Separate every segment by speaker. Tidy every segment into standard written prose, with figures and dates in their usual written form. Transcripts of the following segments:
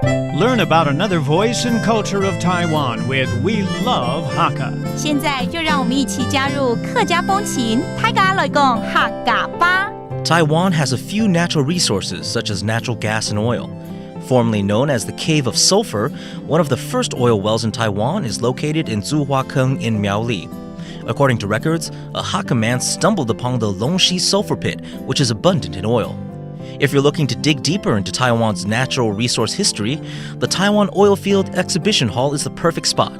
Speaker 1: Learn about another voice and culture of Taiwan with We Love Hakka.
Speaker 2: 现在就让我们一起加入客家风情，大家来讲客家吧。
Speaker 3: Taiwan has a few natural resources such as natural gas and oil. Formerly known as the Cave of Sulphur, one of the first oil wells in Taiwan is located in Zuhuakeng in Miaoli. According to records, a Hakka man stumbled upon the Longxi sulfur pit, which is abundant in oil. If you're looking to dig deeper into Taiwan's natural resource history, the Taiwan Oilfield Exhibition Hall is the perfect spot.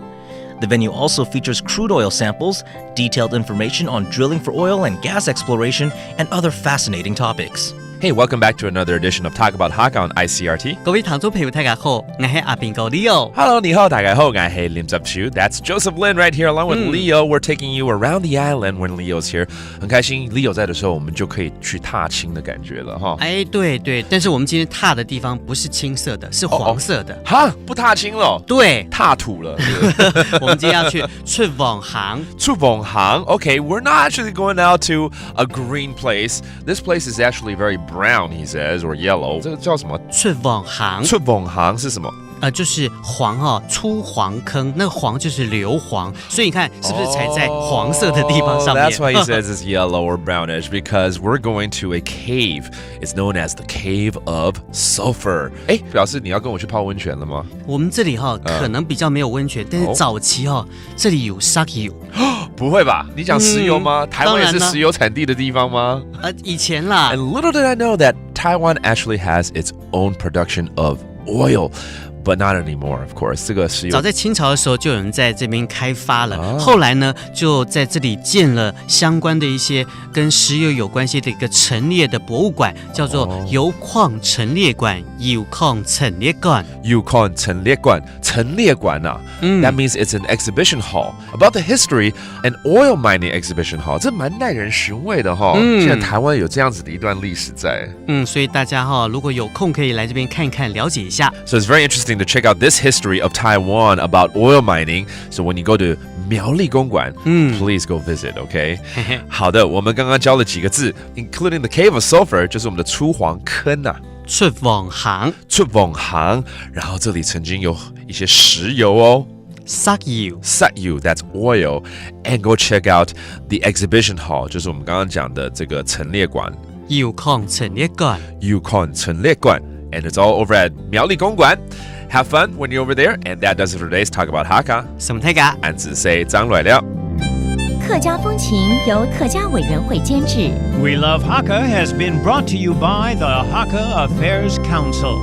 Speaker 3: The venue also features crude oil samples, detailed information on drilling for oil and gas exploration, and other fascinating topics.
Speaker 4: Hey, welcome back to another edition of Talk About Hakka on Icrt.
Speaker 5: 各位聽眾朋友大家好，我係阿邊個 Leo。
Speaker 4: Hello, 你好，大家好，我係林執柱。That's Joseph Lin right here, along with Leo. We're taking you around the island when Leo's here. 很開心 Leo 在的時候，我們就可以去踏青的感覺了哈。
Speaker 5: 哎，對對，但是我們今天踏的地方不是青色的，是黃色的。
Speaker 4: 哈，不踏青了？
Speaker 5: 對，
Speaker 4: 踏土了。
Speaker 5: 我們今天要去出旺行。
Speaker 4: 出旺行 Okay, we're not actually going out to a green place. This place is actually very brown, he says, or yellow. 這個叫什麼？
Speaker 5: 出旺行。
Speaker 4: 出旺行是什麼？
Speaker 5: 就是黃出黃坑，那個黃就是硫磺，所以你看是不是踩在黃色的地方上面？
Speaker 4: That's why he says it's yellow or brownish, because we're going to a cave. It's known as the Cave of Sulphur. 哎，表示你要跟我去泡溫泉了嗎？
Speaker 5: 我們這裡可能比較沒有溫泉，但是早期這裡有石油。
Speaker 4: 不會吧？你講石油嗎？台灣也是石油產地的地方嗎？
Speaker 5: 以前啦。
Speaker 4: And little did I know that Taiwan actually has its own production of oil.But not anymore, of course. 这个石油
Speaker 5: 早在清朝的时候就有人在这边开发了，后来呢就在这里建了相关的一些跟石油有关系的一个陈列的博物馆，叫做油矿陈列馆。油矿陈列馆。
Speaker 4: 油矿陈列馆，陈列馆啊。That means it's an exhibition hall about the history and oil mining exhibition hall. 这蛮耐人寻味的哈。现在台湾有这样子的一段历史在。
Speaker 5: 所以大家如果有空可以来这边看看，了解一下。
Speaker 4: So it's very interesting to check out this history of Taiwan about oil mining. So when you go to 苗栗公馆, please go visit, okay? 好的，我们刚刚教了几个字 including the Cave of Sulphur, 就是我们的出黄坑啊。
Speaker 5: 出旺行，
Speaker 4: 出旺行，然后这里曾经有一些石油哦。
Speaker 5: 石油
Speaker 4: that's oil. And go check out the exhibition hall, 就是我们刚刚講的這個陳列館。
Speaker 5: 油礦陳列館。
Speaker 4: 油礦陳列館。And it's all over at 苗栗公館。Have fun when you're over there. And that does it for today's Talk About Hakka.
Speaker 5: 什麼大家？
Speaker 4: 俺只say張來了。
Speaker 2: 客家風情由客家委員會監製。
Speaker 1: We Love Hakka has been brought to you by the Hakka Affairs Council.